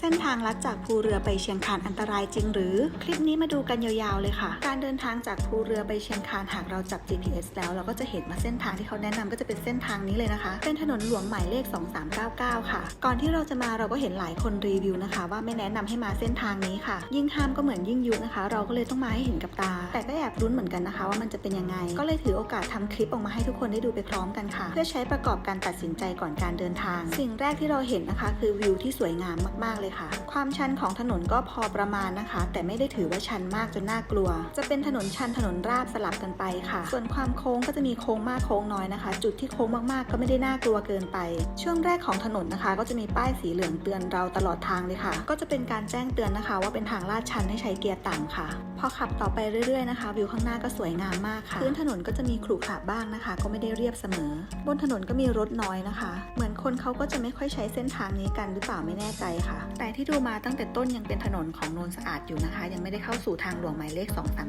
เส้นทางลัดจากภูเรือไปเชียงคานอันตรายจริงหรือคลิปนี้มาดูกันยาวๆเลยค่ะการเดินทางจากภูเรือไปเชียงคานหากเราจับ GPS แล้วเราก็จะเห็นมาเส้นทางที่เขาแนะนำก็จะเป็นเส้นทางนี้เลยนะคะเป็นถนนหลวงหมายเลข2399ค่ะก่อนที่เราจะมาเราก็เห็นหลายคนรีวิวนะคะว่าไม่แนะนำให้มาเส้นทางนี้ค่ะยิ่งห้ามก็เหมือนยิ่งยุนะคะเราก็เลยต้องมาให้เห็นกับตาแต่ก็แอบรุ้นเหมือนกันนะคะว่ามันจะเป็นยังไงก็เลยถือโอกาสทำคลิปออกมาให้ทุกคนได้ดูไปพร้อมกันค่ะเพื่อใช้ประกอบการตัดสินใจก่อนการเดินทางสิ่งแรกที่เราเห็นนะคะคือวิวที่สวยงามมากๆเลยค่ะความชันของถนนก็พอประมาณนะคะแต่ไม่ได้ถือว่าชันมากจนน่ากลัวจะเป็นถนนชันถนนราบสลับกันไปค่ะส่วนความโค้งก็จะมีโค้งมากโค้งน้อยนะคะจุดที่โค้งมากๆก็ไม่ได้น่ากลัวเกินไปช่วงแรกของถนนนะคะก็จะมีป้ายสีเหลืองเตือนเราตลอดทางเลยค่ะก็จะเป็นการแจ้งเตือนนะคะว่าเป็นทางลาดชันให้ใช้เกียร์ต่ำค่ะพอขับต่อไปเรื่อยๆนะคะวิวข้างหน้าก็สวยงามมากค่ะพื้นถนนก็จะมีขรุขระบ้างนะคะก็ไม่ได้เรียบเสมอบนถนนก็มีรถน้อยนะคะเหมือนคนเขาก็จะไม่ค่อยใช้เส้นทางนี้กันหรือเปล่าไม่แน่ใจค่ะแต่ที่ดูมาตั้งแต่ต้นยังเป็นถนนของโนนสะอาดอยู่นะคะยังไม่ได้เข้าสู่ทางหลวงหมายเลข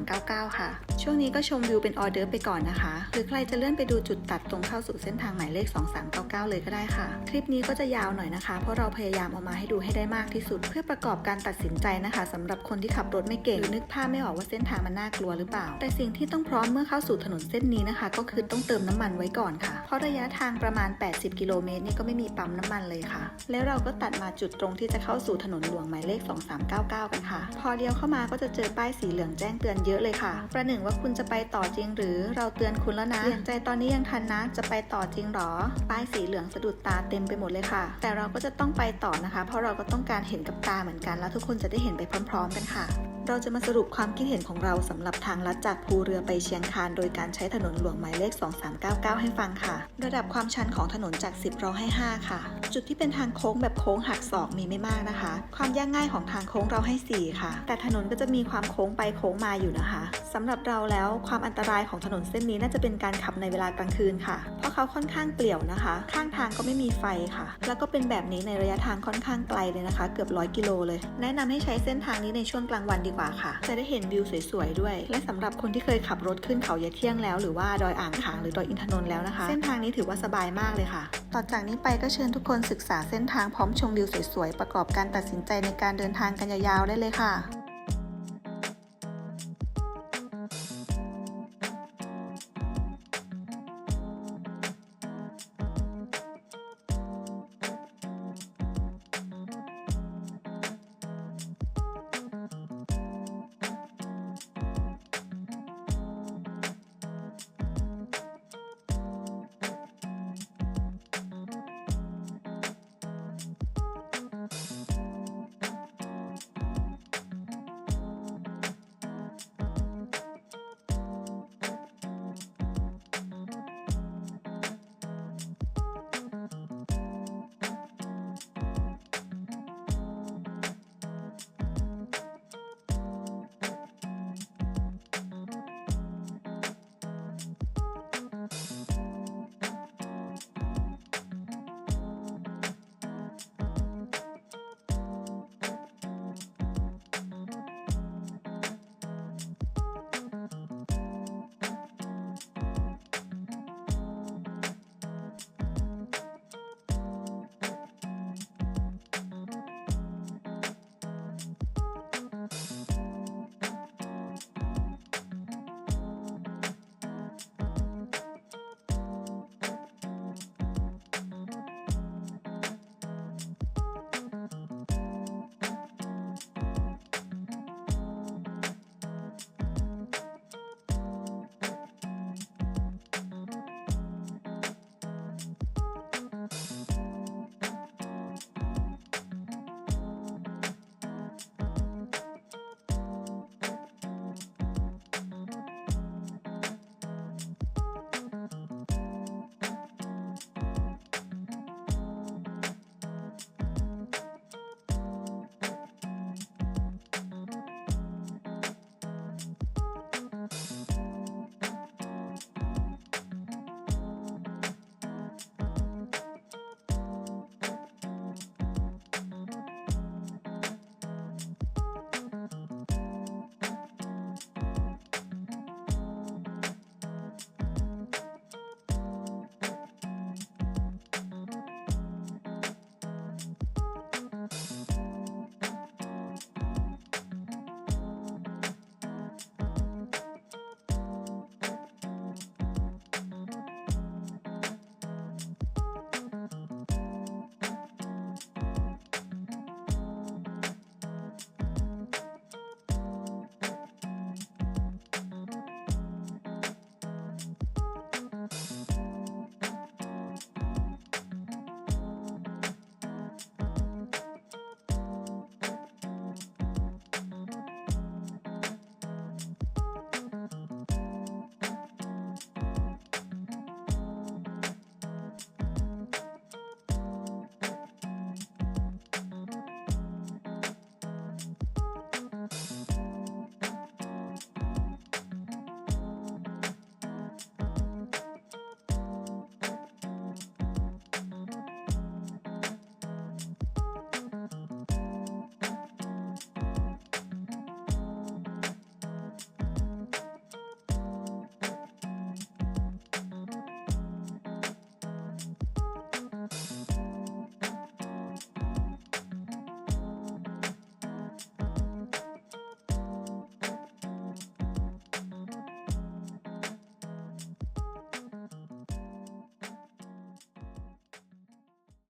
2399ค่ะช่วงนี้ก็ชมวิวเป็นออเดอร์ไปก่อนนะคะหรือใครจะเลื่อนไปดูจุดตัดตรงเข้าสู่เส้นทางหมายเลข2399เลยก็ได้ค่ะคลิปนี้ก็จะยาวหน่อยนะคะเพราะเราพยายามเอามาให้ดูให้ได้มากที่สุดเพื่อประกอบการตัดสินใจนะคะสำหรับคนที่ขับรถไม่เก่งหรือนึกภาพไม่ออกว่าเส้นทางมันน่ากลัวหรือเปล่าแต่สิ่งที่ต้องพร้อมเมื่อเข้าสู่ถนนเส้นนี้นะคะก็คือต้องเติมน้ำมันไว้ก่อนค่ะเพราะระยะทางประมาณ80กิโลเมตรนี่ก็ไม่มีปั๊มน้ำมันเลยค่ะแล้วเราก็ตัดมาจุดตรงที่จะเข้าสู่ถนนหลวงหมายเลข2399กันค่ะพอเลี้ยวเข้ามาก็จะเจอป้ายสีเหลืองแจ้งเตือนเยอะเลยค่ะประหนึ่งว่าคุณจะไปต่อจริงหรือเราเตือนคุณแล้วนะเปลี่ยนใจตอนนี้ยังทันนะจะไปต่อจริงหรอป้ายสีเหลืองสะดุดตาเต็มไปหมดเลยค่ะแต่เราก็จะต้องไปต่อนะคะเพราะเราก็ต้องการเห็นกับตาเหมือนกันแล้วทุกคนจะได้เห็นไปพร้อมๆกันค่ะเราจะมาสรุปความคิดเห็นของเราสำหรับทางลัดจากภูเรือไปเชียงคานโดยการใช้ถนนหลวงหมายเลข2399ให้ฟังค่ะระดับความชันของถนนจาก10เราให้5ค่ะจุดที่เป็นทางโค้งแบบโค้งหักศอกมีไม่มากนะคะความยากง่ายของทางโค้งเราให้4ค่ะแต่ถนนก็จะมีความโค้งไปโค้งมาอยู่นะคะสำหรับเราแล้วความอันตรายของถนนเส้นนี้น่าจะเป็นการขับในเวลากลางคืนค่ะเพราะเขาค่อนข้างเปลี่ยวนะคะข้างทางก็ไม่มีไฟค่ะแล้วก็เป็นแบบนี้ในระยะทางค่อนข้างไกลเลยนะคะเกือบ100กิโลเลยแนะนำให้ใช้เส้นทางนี้ในช่วงกลางวันดีกว่าค่ะจะได้เห็นวิวสวยๆด้วยและสำหรับคนที่เคยขับรถขึ้นเขายะเที่ยงแล้วหรือว่าดอยอ่างขางหรือดอยอินทนนท์แล้วนะคะเส้นทางนี้ถือว่าสบายมากเลยค่ะต่อจากนี้ไปก็เชิญทุกคนศึกษาเส้นทางพร้อมชมวิวสวยๆประกอบการตัดสินใจในการเดินทางกันยาวๆได้เลยค่ะ